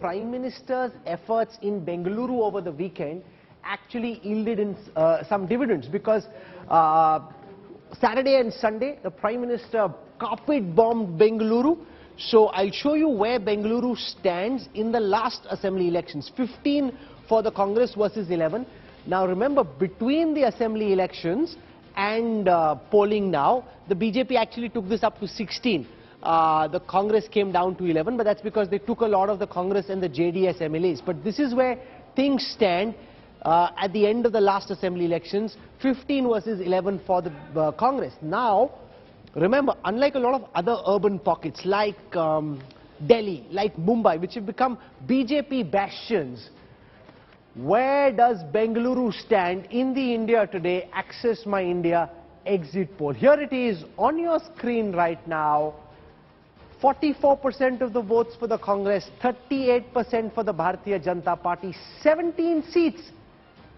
Prime Minister's efforts in Bengaluru over the weekend actually yielded in some dividends, because Saturday and Sunday, the Prime Minister carpet bombed Bengaluru. So I'll show you where Bengaluru stands in the last assembly elections. 15 for the Congress versus 11. Now remember, between the assembly elections and polling now, the BJP actually took this up to 16. The Congress came down to 11, but that's because they took a lot of the Congress and the JDS MLAs. But this is where things stand at the end of the last assembly elections, 15 versus 11 for the Congress. Now, remember, unlike a lot of other urban pockets like Delhi, like Mumbai, which have become BJP bastions, where does Bengaluru stand in the India Today Access My India exit poll? Here it is on your screen right now. 44% of the votes for the Congress, 38% for the Bharatiya Janata Party, 17 seats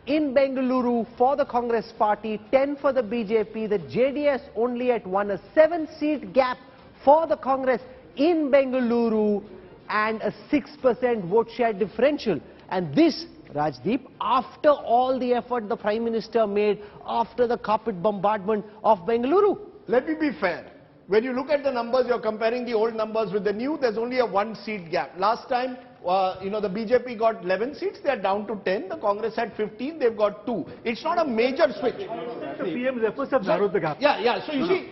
in Bengaluru for the Congress party, 10 for the BJP, the JDS only at 1, a 7-seat gap for the Congress in Bengaluru, and a 6% vote share differential. And this, Rajdeep, after all the effort the Prime Minister made after the carpet bombardment of Bengaluru. Let me be fair. When you look at the numbers, you're comparing the old numbers with the new, there's only a 1-seat gap. Last time, the BJP got 11 seats, they're down to 10. The Congress had 15, they've got 2. It's not a major switch. The PM's efforts have narrowed the gap. Yeah. So you see,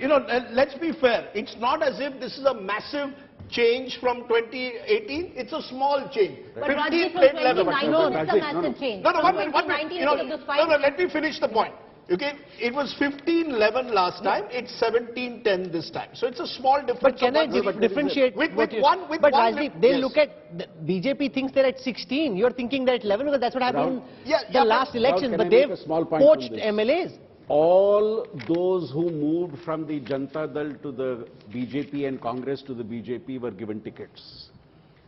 let's be fair. It's not as if this is a massive change from 2018. It's a small change. But 15 played 11. It's a massive change. No, let me finish the point. Okay, it was 15-11 last time, it's 17-10 this time. So it's a small difference. But can I differentiate? But Rajdeep, they look at, the BJP thinks they're at 16, you're thinking they're at 11, because that's what happened in the last election, but they've poached MLAs. All those who moved from the Janata Dal to the BJP and Congress to the BJP were given tickets.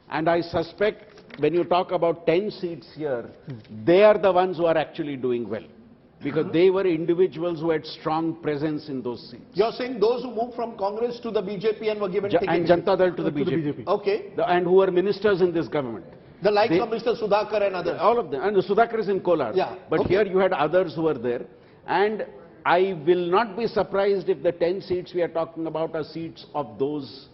And I suspect when you talk about 10 seats here, they are the ones who are actually doing well. Because they were individuals who had strong presence in those seats. You're saying those who moved from Congress to the BJP and were given tickets? And Janata Dal to the BJP. Okay. And who were ministers in this government. The likes of Mr. Sudhakar and others. All of them. And Sudhakar is in Kolar. Yeah. But here you had others who were there. And I will not be surprised if the 10 seats we are talking about are seats of those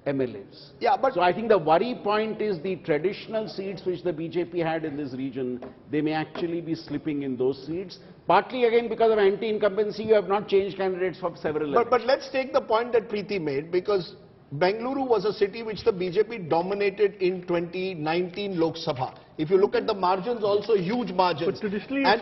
MLAs. Yeah, but so I think the worry point is the traditional seats which the BJP had in this region, they may actually be slipping in those seats. Partly again because of anti-incumbency, you have not changed candidates for several elections. But let's take the point that Preeti made, because Bengaluru was a city which the BJP dominated in 2019 Lok Sabha. If you look at the margins, also huge margins. But traditionally, I'm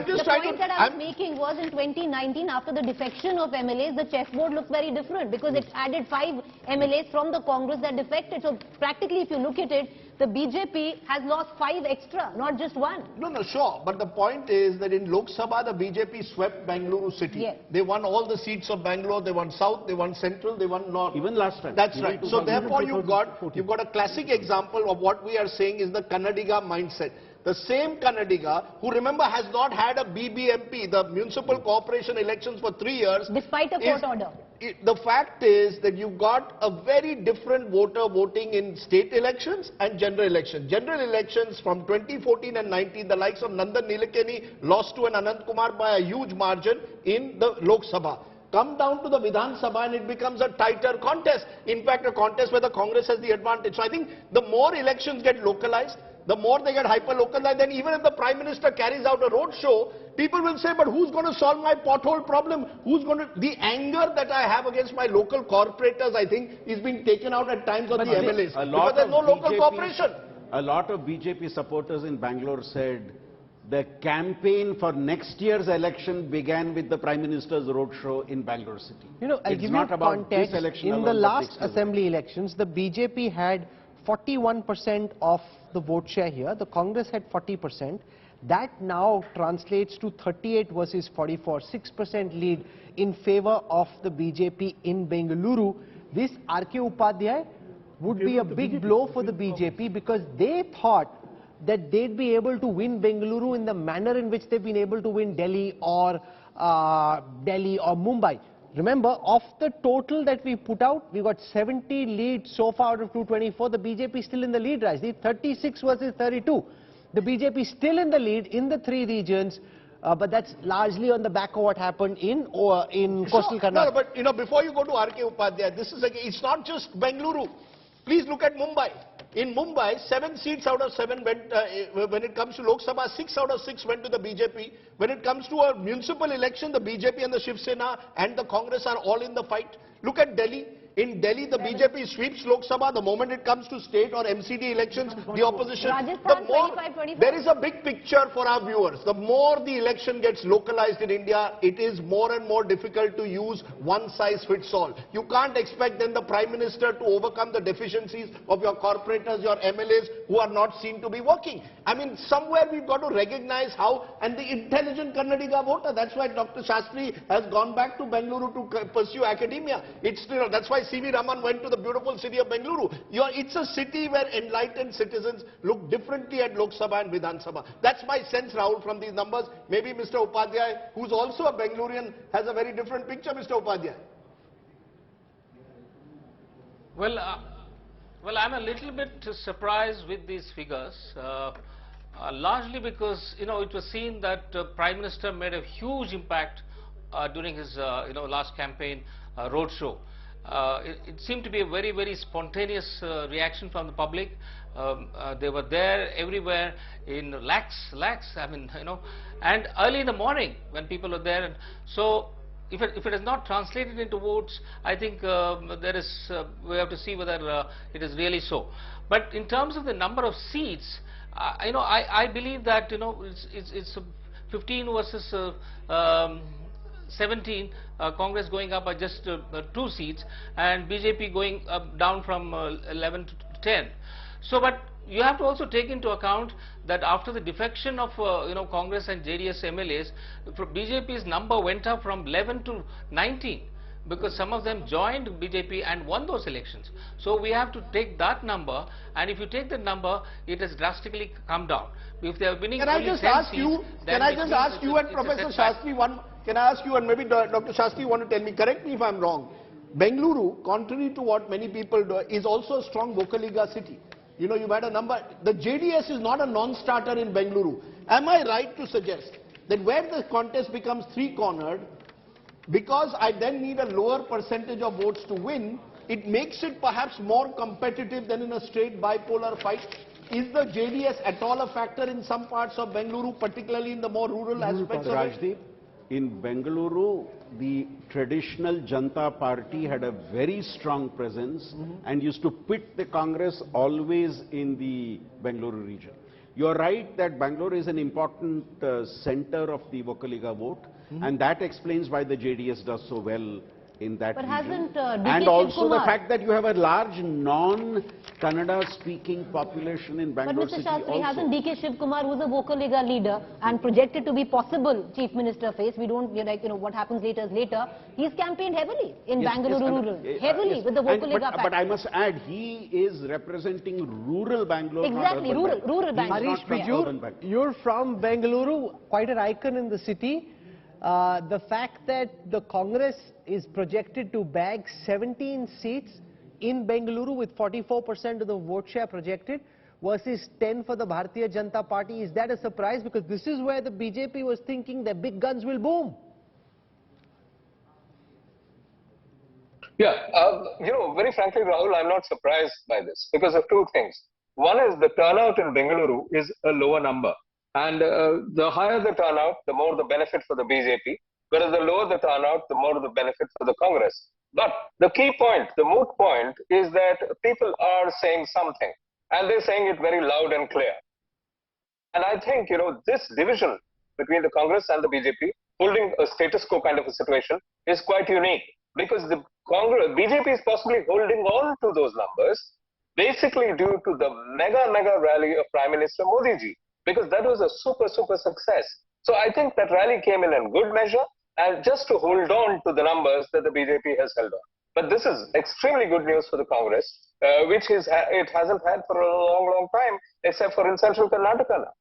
just trying to... The point that I was making was in 2019, after the defection of MLAs, the chessboard looks very different, because it added 5 MLAs from the Congress that defected. So practically, if you look at it, the BJP has lost 5 extra, not just 1. No, sure. But the point is that in Lok Sabha, the BJP swept Bengaluru city. Yes. They won all the seats of Bangalore. They won South, they won Central, they won North. Even last time. That's right. So therefore, you've got a classic example of what we are saying is the Kannadiga mindset. The same Kannadiga, who remember has not had a BBMP, the municipal corporation elections for 3 years. Despite a court order. The fact is that you've got a very different voter voting in state elections and general elections. General elections from 2014 and 19, the likes of Nandan Nilekani lost to an Anant Kumar by a huge margin in the Lok Sabha. Come down to the Vidhan Sabha and it becomes a tighter contest. In fact, a contest where the Congress has the advantage. So I think the more elections get localized, the more they get hyper-localized, then even if the Prime Minister carries out a road show, people will say, but who's going to solve my pothole problem? Who's going to... The anger that I have against my local corporators, I think, is being taken out at times on the MLAs. Because there's no local cooperation. A lot of BJP supporters in Bangalore said the campaign for next year's election began with the Prime Minister's roadshow in Bangalore city. I'll give you context. In the last assembly elections, the BJP had 41% of the vote share here. The Congress had 40%. That now translates to 38 versus 44, 6% lead in favor of the BJP in Bengaluru. This R.K. Upadhyay would be a big blow for the BJP, because they thought that they'd be able to win Bengaluru in the manner in which they've been able to win Delhi or Mumbai. Remember, of the total that we put out, we got 70 leads so far out of 224. The BJP is still in the lead, Rajdeep. 36 versus 32. The BJP is still in the lead in the 3 regions, but that's largely on the back of what happened in coastal Karnataka. No, but before you go to R.K. Upadhyay, this is it's not just Bengaluru. Please look at Mumbai. In Mumbai, 7 seats out of 7 went, when it comes to Lok Sabha, 6 out of 6 went to the BJP. When it comes to a municipal election, the BJP and the Shiv Sena and the Congress are all in the fight. Look at Delhi. In Delhi, the BJP sweeps Lok Sabha. The moment it comes to state or MCD elections, the opposition... There is a big picture for our viewers. The more the election gets localized in India, it is more and more difficult to use one-size-fits-all. You can't expect then the Prime Minister to overcome the deficiencies of your corporators, your MLAs, who are not seen to be working. I mean, somewhere we've got to recognize how... And the intelligent Karnataka voter, that's why Dr. Shastri has gone back to Bengaluru to pursue academia. That's why C.V. Raman went to the beautiful city of Bengaluru. It's a city where enlightened citizens look differently at Lok Sabha and Vidhan Sabha. That's my sense, Rahul, from these numbers. Maybe Mr. Upadhyay, who's also a Bengalurian, has a very different picture, Mr. Upadhyay. Well, I'm a little bit surprised with these figures, largely because, it was seen that Prime Minister made a huge impact during his, last campaign roadshow. It seemed to be a very, very spontaneous reaction from the public. They were there everywhere in lakhs, I mean, and early in the morning when people were there. And so, if it is not translated into votes, I think we have to see whether it is really so. But in terms of the number of seats, I believe that, it's 15 versus 17, Congress going up by just 2 seats and BJP going up down from 11 to 10. So, but you have to also take into account that after the defection of Congress and JDS MLAs, BJP's number went up from 11 to 19 because some of them joined BJP and won those elections. So we have to take that number, and if you take that number, it has drastically come down. If they are winning, can I just ask you and Professor Shastri one? Can I ask you, and maybe Dr. Shastri, you want to tell me, correct me if I'm wrong, Bengaluru, contrary to what many people do, is also a strong Vocaliga city. You've had a number. The JDS is not a non-starter in Bengaluru. Am I right to suggest that where the contest becomes three-cornered, because I then need a lower percentage of votes to win, it makes it perhaps more competitive than in a straight bipolar fight? Is the JDS at all a factor in some parts of Bengaluru, particularly in the more rural aspects of it? In Bengaluru, the traditional Janata Party had a very strong presence and used to pit the Congress always in the Bengaluru region. You're right that Bangalore is an important center of the Vocaliga vote, and that explains why the JDS does so well in that region. Hasn't and also the fact that you have a large non-Kannada speaking population in Bangalore city also. But Mr. Shastri, hasn't D.K. Shivkumar, who's a Vocaliga leader and projected to be possible Chief Minister face, we don't, what happens later is later, he's campaigned heavily in Bengaluru rural, heavily with the Vocaliga but I must add, he is representing rural Bangalore, exactly, not urban rural Bangalore. Harish Bijur, you're from Bengaluru, quite an icon in the city. The fact that the Congress is projected to bag 17 seats in Bengaluru with 44% of the vote share projected versus 10 for the Bharatiya Janata Party, is that a surprise? Because this is where the BJP was thinking their big guns will boom. Yeah, very frankly, Rahul, I'm not surprised by this because of 2 things. One is the turnout in Bengaluru is a lower number. And the higher the turnout, the more the benefit for the BJP, whereas the lower the turnout, the more the benefit for the Congress. But the key point, the moot point, is that people are saying something, and they're saying it very loud and clear. And I think, this division between the Congress and the BJP, holding a status quo kind of a situation, is quite unique, because the BJP is possibly holding on to those numbers, basically due to the mega rally of Prime Minister Modi ji. Because that was a super success. So I think that rally came in good measure and just to hold on to the numbers that the BJP has held on. But this is extremely good news for the Congress, which it hasn't had for a long time, except for in central Karnataka now.